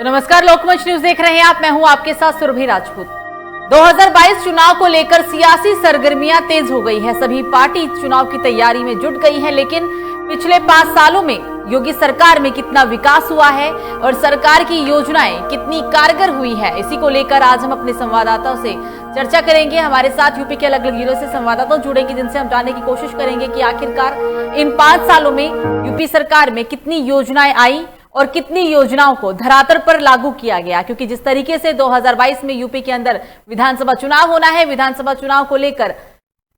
नमस्कार, लोकमंच न्यूज देख रहे हैं आप। मैं हूं आपके साथ सुरभि राजपूत। 2022 चुनाव को लेकर सियासी सरगर्मियां तेज हो गई है। सभी पार्टी चुनाव की तैयारी में जुट गई है, लेकिन पिछले 5 सालों में योगी सरकार में कितना विकास हुआ है और सरकार की योजनाएं कितनी कारगर हुई है, इसी को लेकर आज हम अपने संवाददाताओं से चर्चा करेंगे। हमारे साथ यूपी के अलग अलग जिलों से संवाददाता जुड़ेंगे, जिनसे हम जानने की कोशिश करेंगे कि आखिरकार इन 5 सालों में यूपी सरकार में कितनी योजनाएं आई और कितनी योजनाओं को धरातल पर लागू किया गया। क्योंकि जिस तरीके से 2022 में यूपी के अंदर विधानसभा चुनाव होना है, विधानसभा चुनाव को लेकर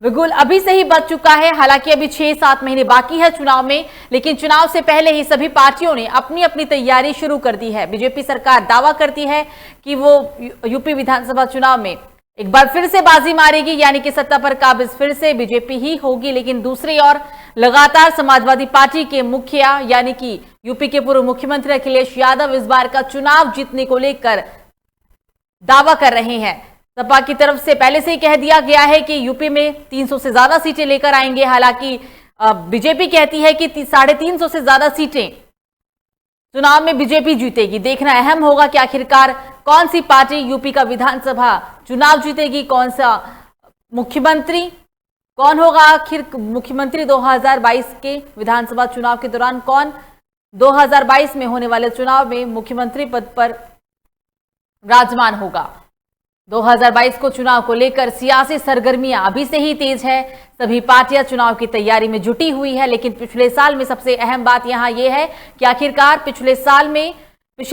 बिगुल अभी से ही बच चुका है। हालांकि अभी 6-7 महीने बाकी है चुनाव में, लेकिन चुनाव से पहले ही सभी पार्टियों ने अपनी अपनी तैयारी शुरू कर दी है। बीजेपी सरकार दावा करती है कि वो यूपी विधानसभा चुनाव में एक बार फिर से बाजी मारेगी, यानी कि सत्ता पर काबिज फिर से बीजेपी ही होगी। लेकिन दूसरी ओर लगातार समाजवादी पार्टी के मुखिया यानी कि यूपी के पूर्व मुख्यमंत्री अखिलेश यादव इस बार का चुनाव जीतने को लेकर दावा कर रहे हैं। सपा की तरफ से पहले से ही कह दिया गया है कि यूपी में 300 से ज्यादा सीटें लेकर आएंगे। हालांकि बीजेपी कहती है कि 350 से ज्यादा सीटें चुनाव में बीजेपी जीतेगी। देखना अहम होगा कि आखिरकार कौन सी पार्टी यूपी का विधानसभा चुनाव जीतेगी, कौन सा मुख्यमंत्री, कौन होगा आखिर मुख्यमंत्री 2022 के विधानसभा चुनाव के दौरान, कौन 2022 में होने वाले चुनाव में मुख्यमंत्री पद पर विराजमान होगा। 2022 को चुनाव को लेकर सियासी सरगर्मियां अभी से ही तेज है। सभी पार्टियां चुनाव की तैयारी में जुटी हुई है, लेकिन पिछले साल में सबसे अहम बात यहां यह है कि आखिरकार पिछले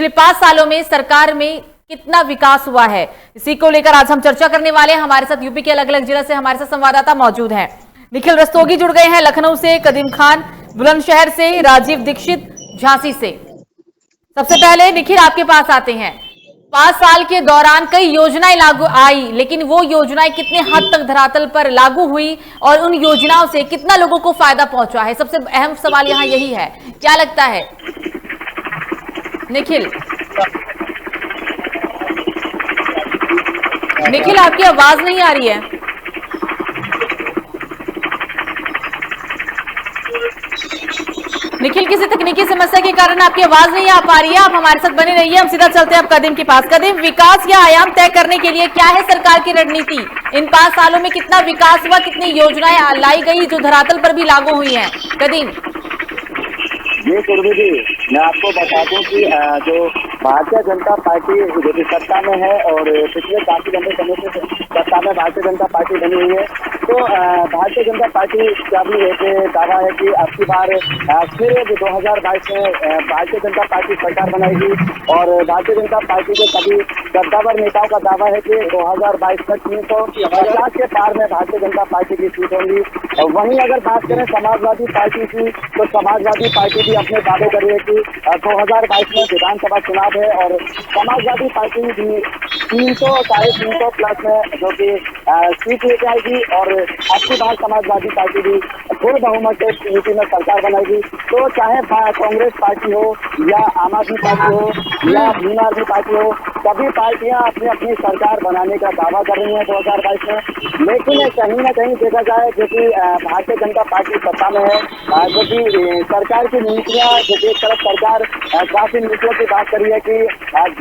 5 सालों में सरकार में कितना विकास हुआ है। इसी को लेकर आज हम चर्चा करने वाले हैं। हमारे साथ यूपी के अलग अलग जिला से हमारे साथ संवाददाता मौजूद हैं। निखिल रस्तोगी जुड़ गए हैं लखनऊ से, कदीम खान बुलंदशहर से, राजीव दीक्षित झांसी से। सबसे पहले निखिल आपके पास आते हैं। 5 साल के दौरान कई योजनाएं लागू आई, लेकिन वो योजनाएं कितने हद तक धरातल पर लागू हुई और उन योजनाओं से कितना लोगों को फायदा पहुंचा है, सबसे अहम सवाल यहां यही है। क्या लगता है निखिल? निखिल आपकी आवाज नहीं आ रही है। निखिल, किसी तकनीकी समस्या के कारण आपकी आवाज नहीं आ पा रही है। आप हमारे साथ बने रहिए। हम सीधा चलते हैं अब कदीम के पास। कदीम, विकास या आयाम तय करने के लिए क्या है सरकार की रणनीति? इन 5 सालों में कितना विकास हुआ, कितनी योजनाएं लाई गई जो धरातल पर भी लागू हुई हैं? कदीम जी सुरभि जी, मैं आपको बता दूं कि जो भारतीय जनता पार्टी जो कि सत्ता में है और पिछले काफी लंबे समय से सत्ता में भारतीय जनता पार्टी बनी हुई है, तो भारतीय जनता पार्टी का भी एक दावा है कि अब की बार फिर 2022 में भारतीय जनता पार्टी सरकार बनाएगी। और भारतीय जनता पार्टी के सभी कद्दावर नेताओं का दावा है कि 2022 तक 350 के पार में भारतीय जनता पार्टी की सीट होंगी। वहीं अगर बात करें समाजवादी पार्टी की, तो समाजवादी पार्टी भी अपने दावे कर रही है कि 2022 में विधानसभा चुनाव है और समाजवादी पार्टी भी 300-350 प्लस में जो कि सीट लेके आएगी और अब की बार समाजवादी पार्टी भी पूर्ण बहुमत से यूपी में सरकार बनाएगी। तो चाहे कांग्रेस पार्टी हो या आम आदमी पार्टी हो या भीम आदमी पार्टी हो, सभी पार्टियां अपनी अपनी सरकार बनाने का दावा कर रही हैं 2022 में। लेकिन कहीं ना कहीं देखा जाए जो कि भारतीय जनता पार्टी सत्ता में है, जो कि सरकार की नीतियां, जो कि एक तरफ सरकार काफी नीतियों की बात कर रही है कि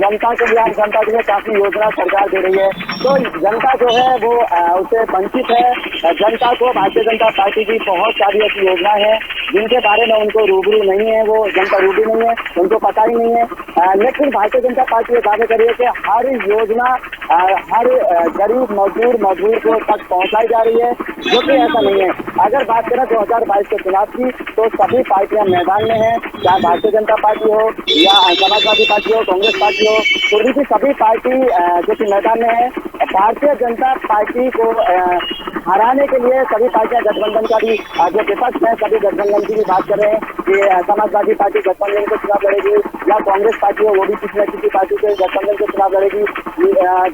जनता के लिए, जनता के लिए काफी योजना सरकार दे रही है, तो जनता जो है वो उससे वंचित है। जनता को भारतीय जनता पार्टी की बहुत सारी ऐसी योजना है जिनके बारे में उनको रूबरू नहीं है, वो जनता रूबरू नहीं है, उनको पता ही नहीं है। लेकिन भारतीय जनता पार्टी ये दावे कर रही है कि हर योजना हर गरीब मजदूर को तक पहुंचाई जा रही है, जो कि ऐसा नहीं है। अगर बात करें 2022 के चुनाव की, तो सभी पार्टियां मैदान में हैं, चाहे भारतीय जनता पार्टी हो या समाजवादी पार्टी हो, कांग्रेस पार्टी हो, पूर्वी की सभी पार्टी जो कि मैदान में है। भारतीय जनता पार्टी को हराने के लिए सभी पार्टियां गठबंधन का भी जो विपक्ष है, सभी गठबंधन की भी बात कर रहे हैं कि समाजवादी पार्टी गठबंधन को चुनाव लड़ेगी या कांग्रेस पार्टी हो वो भी किसी न किसी पार्टी के गठबंधन के चुनाव लड़ेगी।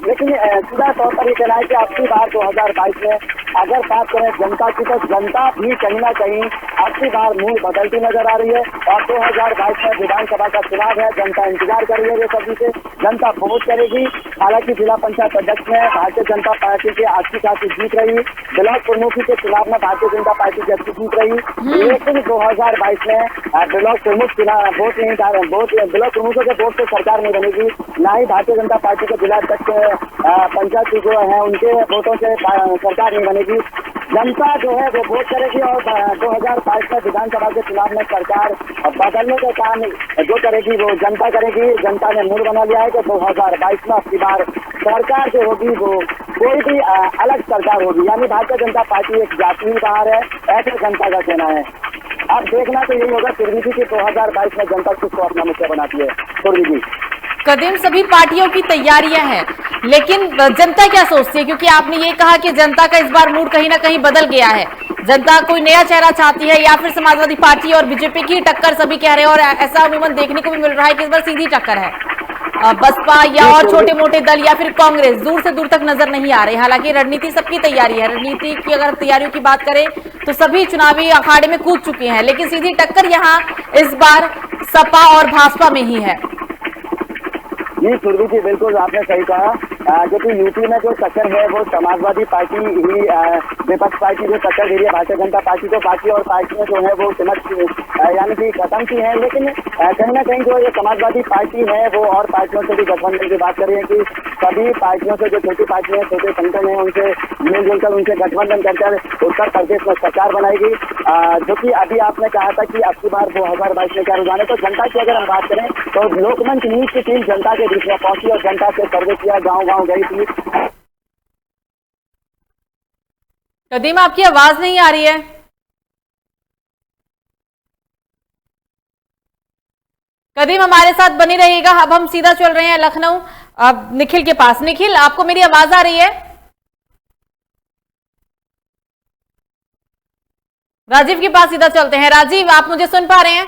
लेकिन सीधा तौर पर ये कहना है कि अब की बार 2022 में अगर बात करें जनता की, तो जनता भी कहीं ना कहीं अब की बार मूड बदलती नजर आ रही है। और 2022 में विधानसभा का चुनाव है, जनता इंतजार कर रही है बेसब्री से, जनता वोट करेगी। हालांकि जिला पंचायत अध्यक्ष में भारतीय जनता पार्टी की अच्छी खासी जीत रही, ब्लॉक प्रमुखी के चुनाव में भारतीय जनता पार्टी की अच्छी जीत रही, लेकिन 2022 में ब्लॉक प्रमुख चुनाव वोट नहीं डाले, ब्लॉक प्रमुखों के वोट से सरकार नहीं बनेगी, ना ही भारतीय जनता पार्टी के जिला अध्यक्ष पंचायत जो है उनके वोटों से सरकार नहीं बनेगी। जनता जो है वो वोट करेगी और 2022 में विधानसभा के चुनाव में सरकार बदलने का काम जो करेगी वो जनता करेगी। जनता ने मूड बना लिया है कि 2022 में अब की बार सरकार जो होगी वो कोई भी अलग सरकार होगी, यानी भारतीय जनता पार्टी एक जाति बाहर है, ऐसे जनता का कहना है। अब देखना तो यही होगा सुरभि जी की 2022 में जनता किसको अपना मुखिया बनाती है। सुरभि जी, कदीम, सभी पार्टियों की तैयारियां हैं, लेकिन जनता क्या सोचती है? क्योंकि आपने ये कहा कि जनता का इस बार मूड कहीं ना कहीं बदल गया है, जनता कोई नया चेहरा चाहती है या फिर समाजवादी पार्टी और बीजेपी की टक्कर सभी कह रहे हैं, और ऐसा अमूमन देखने को भी मिल रहा है कि इस बार सीधी टक्कर है। बसपा या और छोटे मोटे दल या फिर कांग्रेस दूर से दूर तक नजर नहीं आ रहे। हालांकि रणनीति सबकी तैयारी है, रणनीति की अगर तैयारियों की बात करें तो सभी चुनावी अखाड़े में कूद चुके हैं, लेकिन सीधी टक्कर यहाँ इस बार सपा और भाजपा में ही है। जी सुरभि जी, बिल्कुल आपने सही कहा। जो कि यूपी में जो टक्कर है वो समाजवादी पार्टी ही विपक्ष पार्टी जो टक्कर दे रही है भारतीय जनता पार्टी को, बाकी और पार्टियां जो है वो सिमट यानी कि खत्म की है। लेकिन कहीं ना कहीं जो ये समाजवादी पार्टी है वो और पार्टियों से भी गठबंधन की बात कर रही है कि सभी पार्टियों से जो छोटी पार्टियां छोटे संगठन है उनसे मिलजुल कर उनसे गठबंधन कर उत्तर प्रदेश में सरकार बनाएगी। जो कि अभी आपने कहा था कि अब की बार 2022 में क्या रुझान है, तो जनता की अगर हम बात करें तो लोकमंच न्यूज की टीम जनता के बीच में पहुंची और जनता से सर्वे किया, गाँव गाँव गई थी। कदीम, आपकी आवाज नहीं आ रही है। कदीम, हमारे साथ बनी रहिएगा। अब हम सीधा चल रहे हैं लखनऊ, अब निखिल के पास। निखिल, आपको मेरी आवाज आ रही है? राजीव के पास सीधा चलते हैं। राजीव, आप मुझे सुन पा रहे हैं?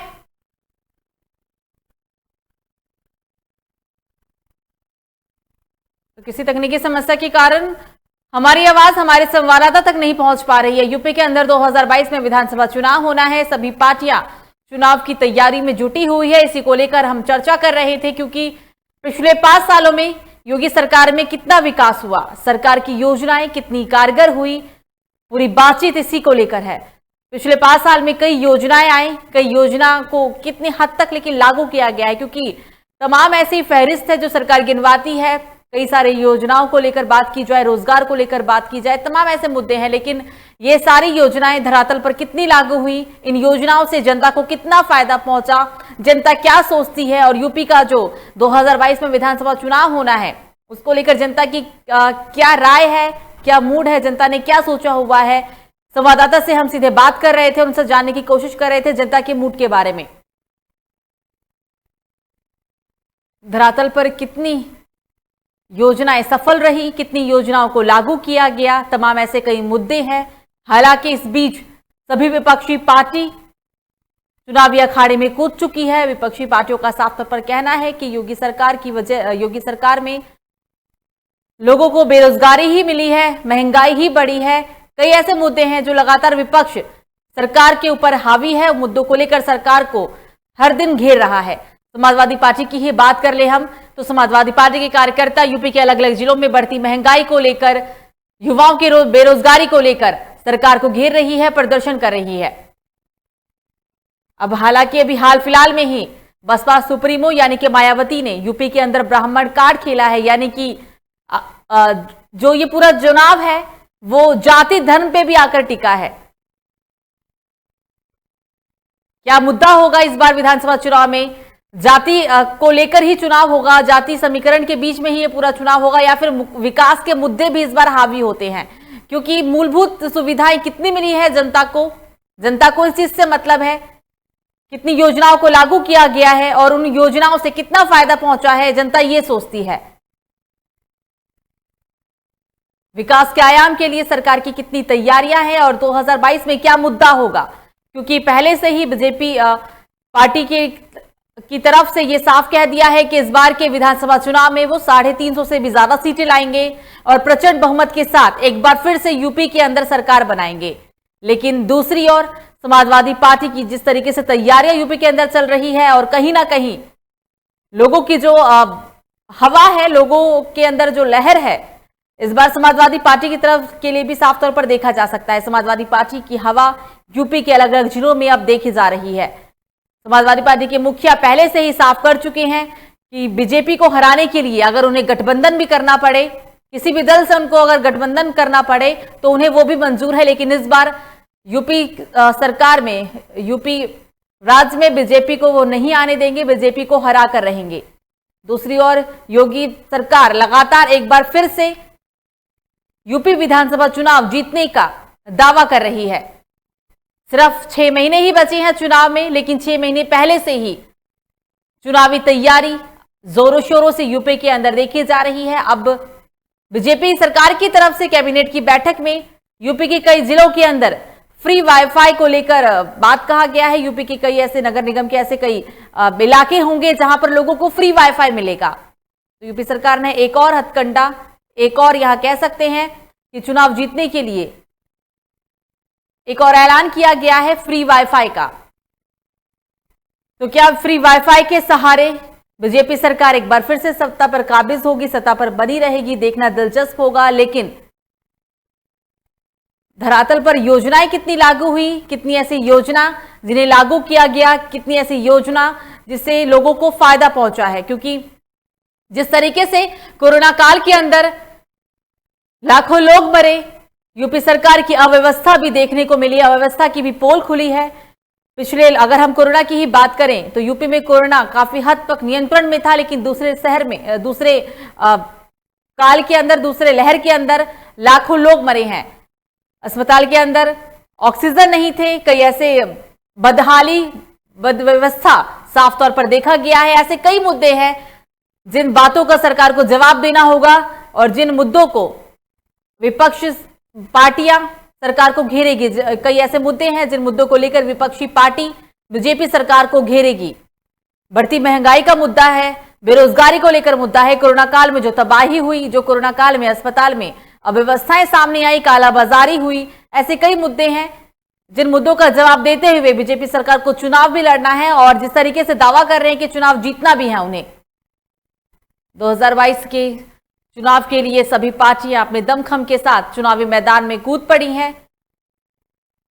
तो किसी तकनीकी समस्या के कारण हमारी आवाज हमारे संवाददाता तक नहीं पहुंच पा रही है। यूपी के अंदर 2022 में विधानसभा चुनाव होना है, सभी पार्टियां चुनाव की तैयारी में जुटी हुई है। इसी को लेकर हम चर्चा कर रहे थे, क्योंकि पिछले 5 सालों में योगी सरकार में कितना विकास हुआ, सरकार की योजनाएं कितनी कारगर हुई, पूरी बातचीत इसी को लेकर है। पिछले 5 साल में कई योजनाएं आई, कई योजना को कितनी हद तक लेकिन लागू किया गया है, क्योंकि तमाम ऐसी फहरिस्त है जो सरकार गिनवाती है। कई सारे योजनाओं को लेकर बात की जाए, रोजगार को लेकर बात की जाए, तमाम ऐसे मुद्दे हैं, लेकिन ये सारी योजनाएं धरातल पर कितनी लागू हुई, इन योजनाओं से जनता को कितना फायदा पहुंचा, जनता क्या सोचती है, और यूपी का जो 2022 में विधानसभा चुनाव होना है उसको लेकर जनता की क्या राय है, क्या मूड है, जनता ने क्या सोचा हुआ है। संवाददाता से हम सीधे बात कर रहे थे, उनसे जानने की कोशिश कर रहे थे जनता के मूड के बारे में। धरातल पर कितनी योजनाएं सफल रही, कितनी योजनाओं को लागू किया गया, तमाम ऐसे कई मुद्दे हैं। हालांकि इस बीच सभी विपक्षी पार्टी चुनावी अखाड़े में कूद चुकी है। विपक्षी पार्टियों का साफ तौर पर कहना है कि योगी सरकार में लोगों को बेरोजगारी ही मिली है, महंगाई ही बढ़ी है। कई ऐसे मुद्दे हैं जो लगातार विपक्ष सरकार के ऊपर हावी है, मुद्दों को लेकर सरकार को हर दिन घेर रहा है। समाजवादी पार्टी की ही बात कर ले हम, तो समाजवादी पार्टी के कार्यकर्ता यूपी के अलग अलग जिलों में बढ़ती महंगाई को लेकर, युवाओं की बेरोजगारी को लेकर सरकार को घेर रही है, प्रदर्शन कर रही है। अब हालांकि अभी हाल फिलहाल में ही बसपा सुप्रीमो यानी कि मायावती ने यूपी के अंदर ब्राह्मण कार्ड खेला है, यानी कि जो ये पूरा चुनाव है वो जाति धर्म पे भी आकर टिका है। क्या मुद्दा होगा इस बार विधानसभा चुनाव में? जाति को लेकर ही चुनाव होगा, जाति समीकरण के बीच में ही ये पूरा चुनाव होगा, या फिर विकास के मुद्दे भी इस बार हावी होते हैं? क्योंकि मूलभूत सुविधाएं कितनी मिली है जनता को इस चीज से मतलब है, कितनी योजनाओं को लागू किया गया है और उन योजनाओं से कितना फायदा पहुंचा है, जनता ये सोचती है। विकास के आयाम के लिए सरकार की कितनी तैयारियां हैं और 2022 में क्या मुद्दा होगा, क्योंकि पहले से ही बीजेपी पार्टी के की तरफ से ये साफ कह दिया है कि इस बार के विधानसभा चुनाव में वो 350 से भी ज्यादा सीटें लाएंगे और प्रचंड बहुमत के साथ एक बार फिर से यूपी के अंदर सरकार बनाएंगे। लेकिन दूसरी ओर समाजवादी पार्टी की जिस तरीके से तैयारियां यूपी के अंदर चल रही है और कहीं ना कहीं लोगों की जो हवा है, लोगों के अंदर जो लहर है, इस बार समाजवादी पार्टी की तरफ के लिए भी साफ तौर पर देखा जा सकता है। समाजवादी पार्टी की हवा यूपी के अलग अलग जिलों में अब देखी जा रही है। समाजवादी पार्टी के मुखिया पहले से ही साफ कर चुके हैं कि बीजेपी को हराने के लिए अगर उन्हें गठबंधन भी करना पड़े, किसी भी दल से उनको अगर गठबंधन करना पड़े तो उन्हें वो भी मंजूर है। लेकिन इस बार यूपी सरकार में, यूपी राज्य में बीजेपी को वो नहीं आने देंगे, बीजेपी को हरा कर रहेंगे। दूसरी ओर योगी सरकार लगातार एक बार फिर से यूपी विधानसभा चुनाव जीतने का दावा कर रही है। सिर्फ 6 महीने ही बचे हैं चुनाव में, लेकिन 6 महीने पहले से ही चुनावी तैयारी जोरों शोरों से यूपी के अंदर देखी जा रही है। अब बीजेपी सरकार की तरफ से कैबिनेट की बैठक में यूपी के कई जिलों के अंदर फ्री वाईफाई को लेकर बात कहा गया है। यूपी के कई ऐसे नगर निगम के ऐसे कई इलाके होंगे जहां पर लोगों को फ्री वाईफाई मिलेगा। तो यूपी सरकार ने एक और हथकंडा, एक और यहां कह सकते हैं कि चुनाव जीतने के लिए एक और ऐलान किया गया है फ्री वाईफाई का। तो क्या फ्री वाईफाई के सहारे बीजेपी सरकार एक बार फिर से सत्ता पर काबिज होगी, सत्ता पर बनी रहेगी, देखना दिलचस्प होगा। लेकिन धरातल पर योजनाएं कितनी लागू हुई, कितनी ऐसी योजना जिन्हें लागू किया गया, कितनी ऐसी योजना जिससे लोगों को फायदा पहुंचा है। क्योंकि जिस तरीके से कोरोना काल के अंदर लाखों लोग मरे, यूपी सरकार की अव्यवस्था भी देखने को मिली, अव्यवस्था की भी पोल खुली है। पिछले, अगर हम कोरोना की ही बात करें तो यूपी में कोरोना काफी हद तक नियंत्रण में था, लेकिन दूसरे शहर में, दूसरे काल के अंदर, दूसरे लहर के अंदर लाखों लोग मरे हैं। अस्पताल के अंदर ऑक्सीजन नहीं थे, कई ऐसे बदहाली, बदव्यवस्था साफ तौर पर देखा गया है। ऐसे कई मुद्दे हैं जिन बातों का सरकार को जवाब देना होगा और जिन मुद्दों को विपक्ष पार्टियां सरकार को घेरेगी। कई ऐसे मुद्दे हैं जिन मुद्दों को लेकर विपक्षी पार्टी बीजेपी सरकार को घेरेगी। बढ़ती महंगाई का मुद्दा है, बेरोजगारी को लेकर मुद्दा है, कोरोना काल में जो तबाही हुई, जो कोरोना काल में अस्पताल में अव्यवस्थाएं सामने आई, कालाबाजारी हुई, ऐसे कई मुद्दे हैं जिन मुद्दों का जवाब देते हुए बीजेपी सरकार को चुनाव भी लड़ना है और जिस तरीके से दावा कर रहे हैं कि चुनाव जीतना भी है उन्हें। 2022 के चुनाव के लिए सभी पार्टियां अपने दमखम के साथ चुनावी मैदान में कूद पड़ी हैं।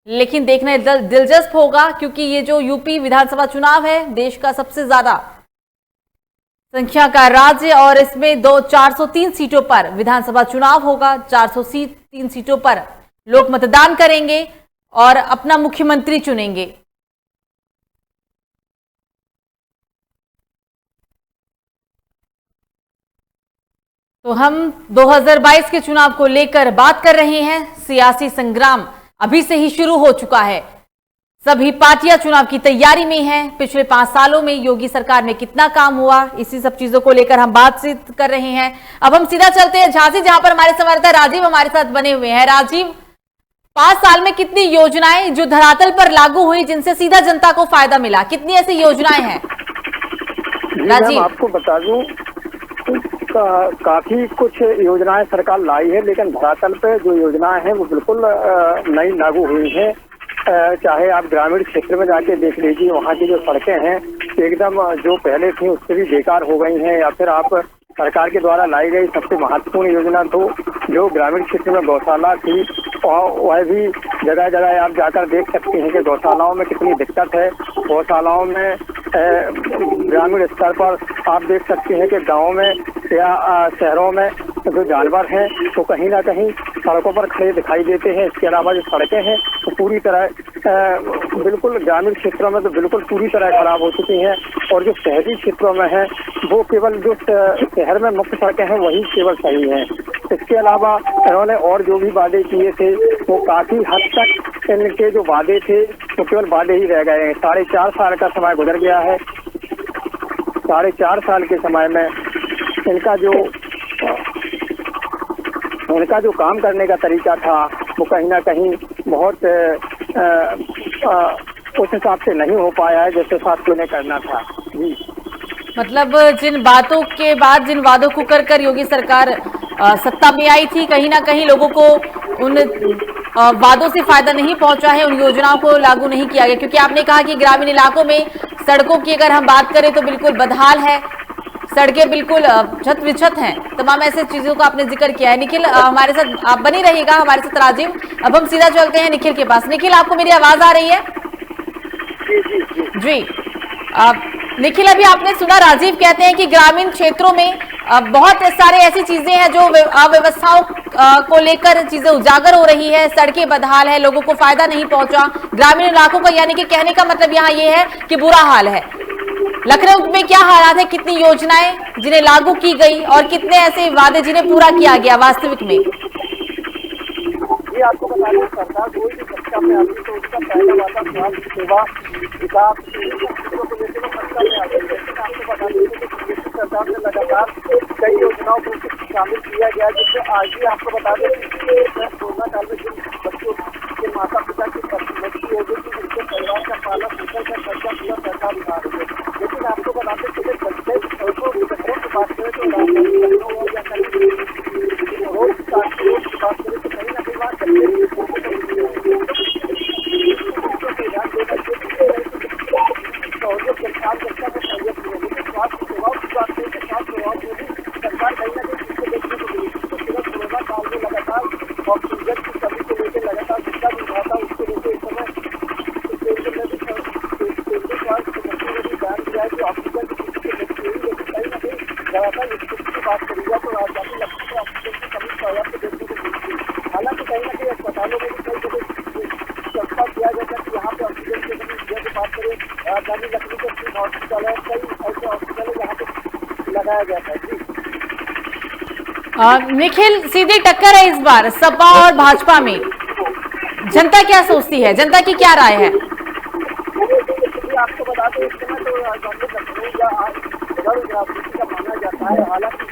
लेकिन देखना दिलचस्प होगा क्योंकि ये जो यूपी विधानसभा चुनाव है, देश का सबसे ज्यादा संख्या का राज्य और इसमें 403 सीटों पर विधानसभा चुनाव होगा। 403 सीटों पर लोग मतदान करेंगे और अपना मुख्यमंत्री चुनेंगे। तो हम 2022 के चुनाव को लेकर बात कर रहे हैं। सियासी संग्राम अभी से ही शुरू हो चुका है। सभी पार्टियां चुनाव की तैयारी में हैं। पिछले 5 सालों में योगी सरकार में कितना काम हुआ, इसी सब चीजों को लेकर हम बातचीत कर रहे हैं। अब हम सीधा चलते हैं झांसी, जहां पर हमारे संवाददाता राजीव हमारे साथ बने हुए हैं। राजीव, 5 साल में कितनी योजनाएं जो धरातल पर लागू हुई, जिनसे सीधा जनता को फायदा मिला, कितनी ऐसी योजनाएं हैं? राजीव, आपको बता दूं काफी कुछ योजनाएं सरकार लाई है, लेकिन धरातल पे जो योजनाएं हैं वो बिल्कुल नई लागू हुई हैं। चाहे आप ग्रामीण क्षेत्र में जाके देख लीजिए, वहाँ की जो सड़कें हैं एकदम जो पहले थी उससे भी बेकार हो गई हैं। या फिर आप सरकार के द्वारा लाई गई सबसे महत्वपूर्ण योजना तो जो ग्रामीण क्षेत्र में गौशाला थी, और वह भी जगह जगह आप जाकर देख सकते हैं कि गौशालाओं में कितनी दिक्कत है। गौशालाओं में ग्रामीण स्तर पर आप देख सकते हैं कि गाँव में या शहरों में जो जानवर हैं तो कहीं ना कहीं सड़कों पर खड़े दिखाई देते हैं। इसके अलावा जो सड़कें हैं तो पूरी तरह बिल्कुल ग्रामीण क्षेत्रों में तो बिल्कुल पूरी तरह खराब हो चुकी हैं, और जो शहरी क्षेत्रों में है वो केवल जो शहर में मुख्य सड़कें हैं वही केवल सही हैं। इसके अलावा इन्होंने और जो भी वादे किए थे वो काफी हद तक इनके जो वादे थे वो केवल वादे ही रह गए हैं। 4.5 साल का समय गुजर गया है। 4.5 साल के समय में उनका जो काम करने का तरीका था वो कहीं ना कहीं बहुत उस हिसाब से नहीं हो पाया है जैसे साथियों ने करना था। मतलब जिन बातों के बाद, जिन वादों को कर योगी सरकार सत्ता में आई थी, कहीं ना कहीं लोगों को उन वादों से फायदा नहीं पहुंचा है, उन योजनाओं को लागू नहीं किया गया। क्योंकि आपने कहा कि ग्रामीण इलाकों में सड़कों की अगर हम बात करें तो बिल्कुल बदहाल है, सड़कें बिल्कुल छत विछत हैं, तमाम ऐसे चीजों का आपने जिक्र किया है। निखिल, हमारे साथ आप बनी रहिएगा, हमारे साथ राजीव। अब हम सीधा चलते हैं निखिल के पास। निखिल, आपको मेरी आवाज आ रही है? जी। निखिल, अभी आपने सुना, राजीव कहते हैं कि ग्रामीण क्षेत्रों में बहुत सारे ऐसी चीजें हैं जो अव्यवस्थाओं को लेकर चीजें उजागर हो रही है, सड़कें बदहाल है, लोगों को फायदा नहीं पहुंचा ग्रामीण इलाकों का, यानी कि कहने का मतलब यहाँ ये है कि बुरा हाल है। लखनऊ में क्या हालात है, कितनी योजनाएं जिन्हें लागू की गई और कितने ऐसे वादे जिन्हें पूरा किया गया वास्तविक में? ये आपको बता दें, सरकार कोई भी सत्ता में आती तो उसका पहला वादा स्वास्थ्य सेवा विकास चीजों को लेकर सत्ता में आती है। लेकिन आपको बता दें कि बीजेपी सरकार ने लगातार कई योजनाओं को शामिल किया गया, जिससे आज भी आपको बता दें कोरोना काल में जिन बच्चों के माता पिता की मृत्यु हो गई थी, उनके परिवार का पालन पोषण का खर्चा पूरा सरकार उठा रही है। लेकिन आपको बता दें कि बच्चे सड़कों की बात करें तो लखनऊ या कहीं रोड की बात करें तो कहीं ना कहीं बात हालांकि कहीं ना कहीं अस्पतालों में भी कई जगह चर्चा किया गया कि यहाँ पे ऑक्सीजन की कमी की बात करें, राजधानी लखनऊ के सिविल हॉस्पिटल है, कई ऐसे हॉस्पिटल है जहाँ पे लगाया गया था। जी निखिल, सीधी टक्कर है इस बार सपा और भाजपा में, जनता क्या सोचती है, जनता की क्या राय है? आपको बता दें, इस समय तो राजधानी लखनऊ का राजनीति का माना जाता है, हालांकि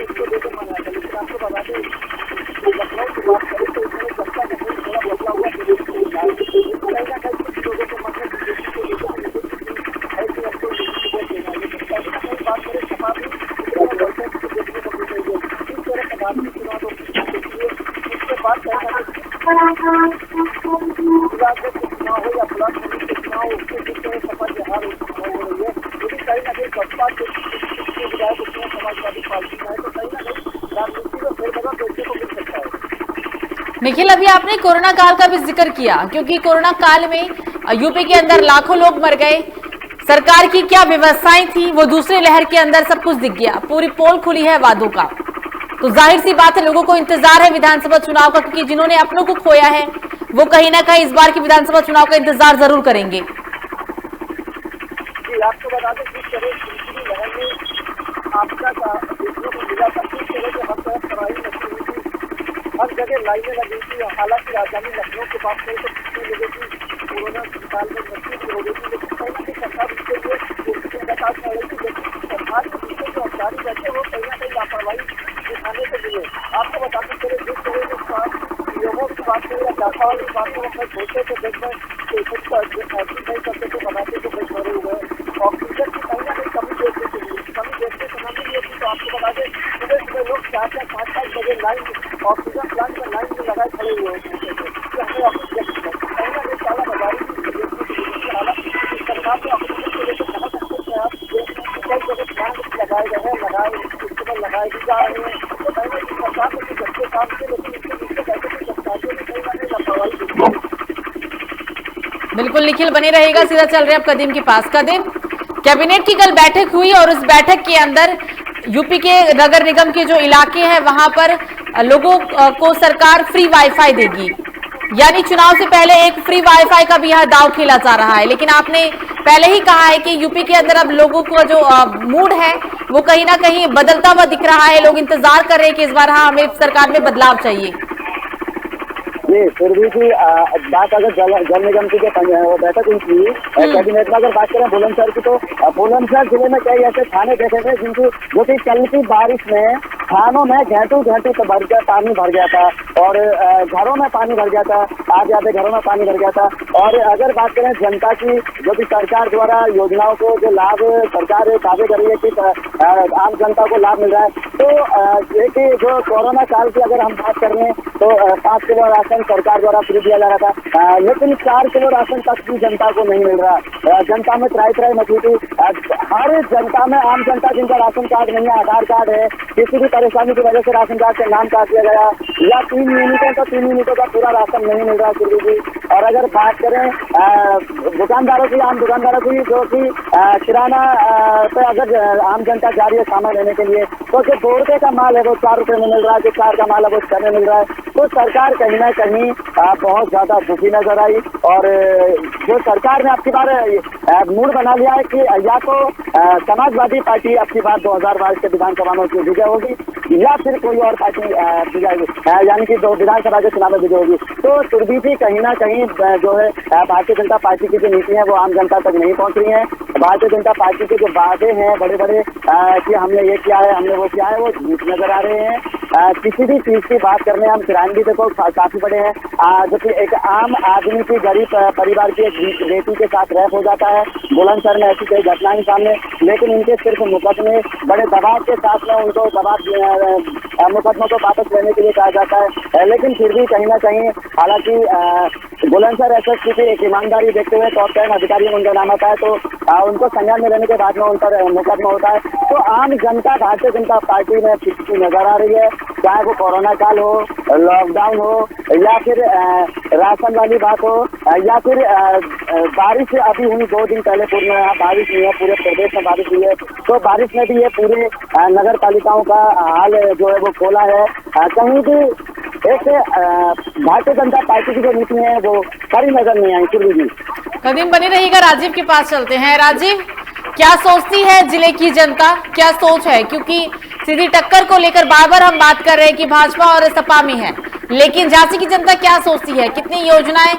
इसको लेकर माना जाता है। लेकिन आपको बता दें, लखनऊ की बात करें तो इसमें जनता का थोड़ा बदला हुआ कहीं ना कहीं कुछ लोगों के मन में बीजेपी को लेकर ऐसी हमको बात करें सपा भी देखने को मिल रही है। इस तरह प्रधानमंत्री चुनाव उसके बाद चुनाव हो या ब्लॉक समिति के चुनाव, उसके बीच सपा के हार हो रही है। लेकिन कहीं ना कहीं बसपा के विधायक उसमें समाजवादी पार्टी का है, तो कहीं ना कहीं राजनीति में फेरबदल देखने को मिल सकता है। निखिल, अभी आपने कोरोना काल का भी जिक्र किया, क्योंकि कोरोना काल में यूपी के अंदर लाखों लोग मर गए, सरकार की क्या व्यवस्थाएं थी वो दूसरी लहर के अंदर सब कुछ दिख गया, पूरी पोल खुली है वादों का। तो जाहिर सी बात है, लोगों को इंतजार है विधानसभा चुनाव का, क्योंकि जिन्होंने अपनों को खोया है वो कहीं ना कहीं इस बार की विधानसभा चुनाव का इंतजार जरूर करेंगे। जी, आपको बता दें जिस तरह दूसरी लहर में आपदा का देखने को मिला था, किस तरह से हर तरफ तबाही मची हुई थी, हर जगह लाइनें लगी थी। हालांकि राजधानी लखनऊ के पास कहीं तो कितने लोगों की कोरोना अस्पताल में मृत्यु भी हो गई थी, लेकिन कहीं ना कहीं सरकार इसके लिए लगातार कर रही थी। लेकिन सरकार के पीछे जो अधिकारी बैठे वो कहीं ना कहीं लापरवाही दिखाने को मिले। आपको बताते चले, जिस तरह से लोगों की बात करें या डाटा वाली बात करें, अपने छोटे से बेड में पेशेंट का ऐसी नहीं करते थे, बनाते थे बेड भरे हुए। ऑक्सीजन की कहीं ना कहीं कमी देखने को मिली, कमी देखने को न मिली थी। तो आपको बता दें, सुबह सुबह लोग 4-5 बजे लाइन ऑक्सीजन प्लांट में लाइन में लगाए खड़े हुए होते थे कि हमें ऑक्सीजन कहीं ना कहीं काला बाजारी देखने को मिली। हालांकि सरकार ने ऑक्सीजन को लेकर कहा सकते थे आप कई जगह प्लांट लगाए गए हैं, लगाए भी जा रहे हैं। तो कहीं ना कहीं सरकार ने कुछ अच्छे काम किए, लेकिन इसके पीछे बैठे कुछ अधिकारियों ने कहीं ना कहीं लापरवाही दिखाई। बिल्कुल निखिल, बने रहेगा, सीधा चल रहे हैं अब कदीम के पास। कदीम, कैबिनेट की कल बैठक हुई और उस बैठक के अंदर यूपी के नगर निगम के जो इलाके हैं वहां पर लोगों को सरकार फ्री वाईफाई देगी, यानी चुनाव से पहले एक फ्री वाईफाई का भी यहाँ दांव खेला जा रहा है। लेकिन आपने पहले ही कहा है कि यूपी के अंदर अब लोगों को जो मूड है वो कहीं ना कहीं बदलता हुआ दिख रहा है, लोग इंतजार कर रहे हैं कि इस बार हाँ हमें सरकार में बदलाव चाहिए। जी, फिर भी की बात अगर जल निगम की जो बैठक हुई थी कैबिनेट में अगर बात करें बुलंदशहर की, तो बुलंदशहर जिले में कई ऐसे थाने देखे थे जिनकी जो कि कल की बारिश में थानों में घंटों तो भर गया, पानी भर गया था और घरों में पानी भर गया था, आधे घरों में पानी भर गया था। और अगर बात करें जनता की, जो भी सरकार द्वारा योजनाओं को जो लाभ सरकार दावे कर रही है कि आम जनता को लाभ मिल रहा है, तो एक जो कोरोना काल की अगर हम बात कर रहे हैं तो 5 किलो राशन सरकार द्वारा फ्री दिया जा रहा था, लेकिन 4 किलो राशन तक भी जनता को नहीं मिल रहा। जनता में त्राई मची थी। हर जनता में, आम जनता जिनका राशन कार्ड नहीं है, आधार कार्ड है, किसी भी परेशानी की वजह से राशन कार्ड से नाम काट दिया गया, या 3 यूनिटों का पूरा राशन नहीं मिल रहा सुरभि जी। और अगर बात करें दुकानदारों की, आम दुकानदारों की, जो कि किराना पे अगर आम जनता जा रही है सामान लेने के लिए, तो जो 2 रुपये का माल है वो 4 रुपये में मिल रहा है, जो 4 का माल है वो 6 में मिल रहा है। तो सरकार कहीं ना कहीं बहुत ज्यादा दुखी नजर आई। और जो सरकार ने आपकी बार मूड बना लिया है कि या तो समाजवादी पार्टी आपकी बार 2022 के विधानसभा में विजय होगी, या फिर कोई और पार्टी विजय, यानी कि जो विधानसभा के चुनाव में विजय होगी। तो सुरभि जी कहीं ना कहीं जो है भारतीय जनता पार्टी की जो नीति है वो आम जनता तक नहीं पहुंच रही है। भारतीय जनता पार्टी के जो वादे हैं बड़े बड़े कि हमने ये किया है, हमने वो किया है, वो झूठ नजर आ रहे हैं। किसी भी चीज की बात करने, हम किराए भी देखो काफी बड़े हैं, जो कि एक आम आदमी की, गरीब परिवार की एक बेटी के साथ रैप हो जाता है। बुलंदशहर में ऐसी कई घटनाएं सामने, लेकिन इनके सिर्फ मुकदमे बड़े दबाव के साथ में उनको मुकदमों को वापस लेने के लिए कहा जाता है। लेकिन फिर भी कहीं ना कहीं, हालांकि बुलंदशहर एसएसपी की एक ईमानदारी देखते हुए टॉप 10 अधिकारियों को उनका नाम आता है, तो उनको संज्ञान में लेने के बाद में उन पर मुकदमा होता है। तो आम जनता भारतीय जनता पार्टी में पिछड़ी नजर आ रही है, चाहे वो कोरोना काल हो, लॉकडाउन हो, या फिर राशन वाली बात हो, या फिर बारिश अभी हुई 2 दिन पहले पूर्व में बारिश हुई है, पूरे प्रदेश में बारिश हुई है। तो बारिश में भी ये पूरे नगर पालिकाओं का हाल जो है वो खोला है। कहीं भी एक भारतीय जनता पार्टी की जो नीति है वो खरी नजर नहीं आई। सुरभि जी कदीम बनी रहेगा। राजीव के पास चलते हैं। राजीव, क्या सोचती है जिले की जनता, क्या सोच है? क्योंकि सीधी टक्कर को लेकर बार बार हम बात कर रहे हैं कि भाजपा और सपा में है, लेकिन झांसी की जनता क्या सोचती है? कितनी योजनाएं,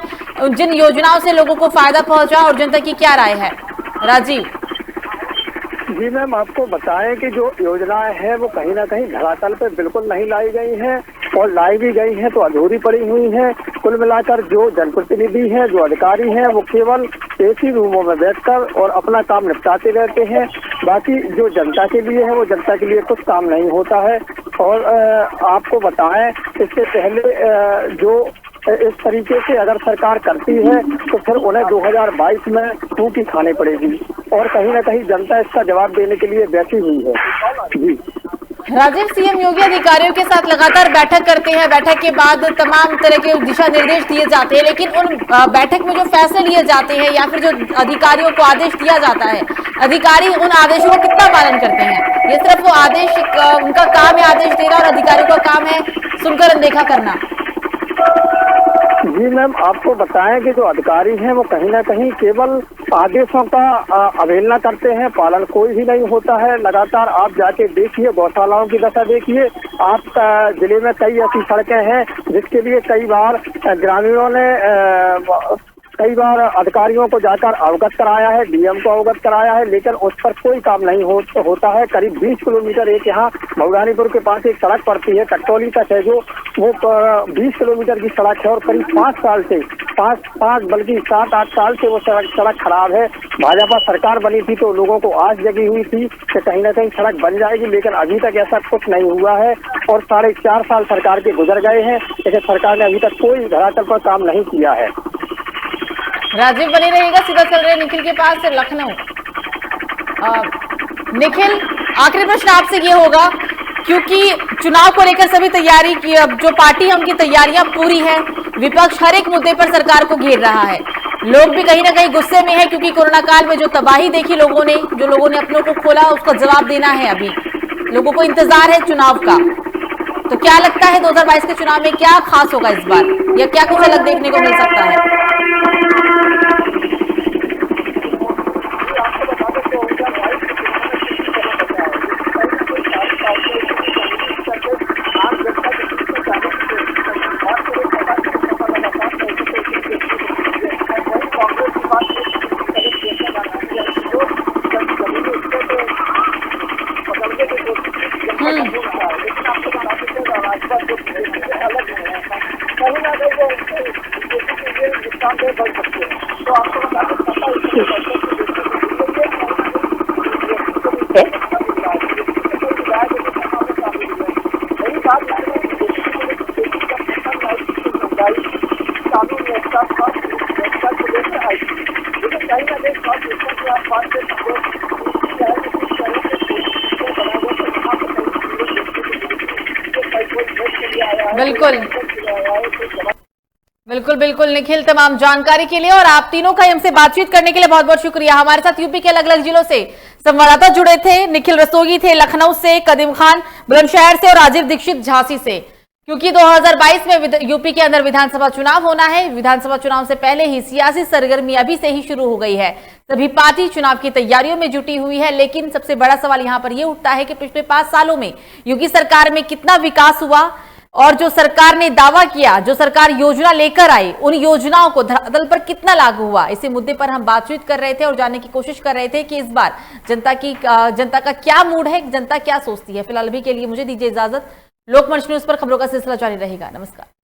जिन योजनाओं से लोगों को फायदा पहुंचा, और जनता की क्या राय है? राजीव जी मैम, आपको बताएं कि जो योजनाएं हैं वो कहीं ना कहीं धरातल पे बिल्कुल नहीं लाई गई हैं, और लाई भी गई हैं तो अधूरी पड़ी हुई हैं। कुल मिलाकर जो जनप्रतिनिधि हैं, जो अधिकारी हैं, वो केवल एसी रूमों में बैठकर और अपना काम निपटाते रहते हैं। बाकी जो जनता के लिए है वो जनता के लिए कुछ काम नहीं होता है। और आपको बताएं, इससे पहले जो इस तरीके से अगर सरकार करती है तो फिर उन्हें 2022 में फूकी खानी पड़ेगी, और कहीं ना कहीं जनता इसका जवाब देने के लिए बैठी हुई है। जी राजीव, सीएम योगी अधिकारियों के साथ लगातार बैठक करते हैं। बैठक के बाद तमाम तरह के दिशा निर्देश दिए जाते हैं, लेकिन उन बैठक में जो फैसले लिए जाते हैं या फिर जो अधिकारियों को आदेश दिया जाता है, अधिकारी उन आदेशों का कितना पालन करते हैं? ये सिर्फ वो आदेश, उनका काम है आदेश देना, और अधिकारियों का काम है सुनकर अनदेखा करना। जी मैम, आपको बताएं कि जो अधिकारी हैं वो कहीं ना कहीं केवल आदेशों का अवहेलना करते हैं, पालन कोई भी नहीं होता है। लगातार आप जाके देखिए, गौशालाओं की दशा देखिए। आप जिले में कई ऐसी सड़कें हैं जिसके लिए कई बार ग्रामीणों ने कई बार अधिकारियों को जाकर अवगत कराया है, डीएम को अवगत कराया है, लेकिन उस पर कोई काम नहीं होता है। करीब 20 किलोमीटर एक यहाँ भगवानीपुर के पास एक सड़क पड़ती है, टक्टोली तक है, जो वो 20 किलोमीटर की सड़क है, और करीब 5 साल से 5 बल्कि 7-8 साल से वो सड़क खराब है। भाजपा सरकार बनी थी तो लोगों को आस जगी हुई थी कि कहीं ना कहीं सड़क बन जाएगी, लेकिन अभी तक ऐसा कुछ नहीं हुआ है। और 4.5 साल सरकार के गुजर गए हैं, लेकिन सरकार ने अभी तक कोई धरातल पर काम नहीं किया है। राजीव बने रहेगा। सीधा चल रहे निखिल के पास, लखनऊ। निखिल, आखिरी प्रश्न आपसे ये होगा, क्योंकि चुनाव को लेकर सभी तैयारी की, अब जो पार्टी हम की तैयारियां पूरी है, विपक्ष हर एक मुद्दे पर सरकार को घेर रहा है, लोग भी कहीं ना कहीं गुस्से में है, क्योंकि कोरोना काल में जो तबाही देखी लोगों ने, जो लोगों ने अपनों को खोला, उसका जवाब देना है। अभी लोगों को इंतजार है चुनाव का। तो क्या लगता है 2022 के चुनाव में क्या खास होगा इस बार, या क्या कुछ अलग देखने को मिल सकता है? भाजपा जो अलग है, कहीं ना कहीं वो उनके नुकसानदेह बढ़ सकते हैं। तो आपको बता दें बिल्कुल बिल्कुल बिल्कुल निखिल, तमाम जानकारी के लिए और आप तीनों का हमसे बातचीत करने के लिए बहुत बहुत शुक्रिया। हमारे साथ यूपी के अलग अलग जिलों से संवाददाता जुड़े थे। निखिल रस्तोगी थे लखनऊ से, कदीम खान बुलंदशहर से और राजीव दीक्षित झांसी से। क्योंकि 2022 में यूपी के अंदर विधानसभा चुनाव होना है, विधानसभा चुनाव से पहले ही सियासी सरगर्मी अभी से ही शुरू हो गई है। सभी पार्टी चुनाव की तैयारियों में जुटी हुई है। लेकिन सबसे बड़ा सवाल यहां पर यह उठता है कि पिछले 5 सालों में योगी सरकार में कितना विकास हुआ और जो सरकार ने दावा किया, जो सरकार योजना लेकर आई, उन योजनाओं को धरातल पर कितना लागू हुआ। इसी मुद्दे पर हम बातचीत कर रहे थे और जानने की कोशिश कर रहे थे कि इस बार जनता का क्या मूड है, जनता क्या सोचती है। फिलहाल अभी के लिए मुझे दीजिए इजाजत। लोकमंच न्यूज पर खबरों का सिलसिला जारी रहेगा। नमस्कार।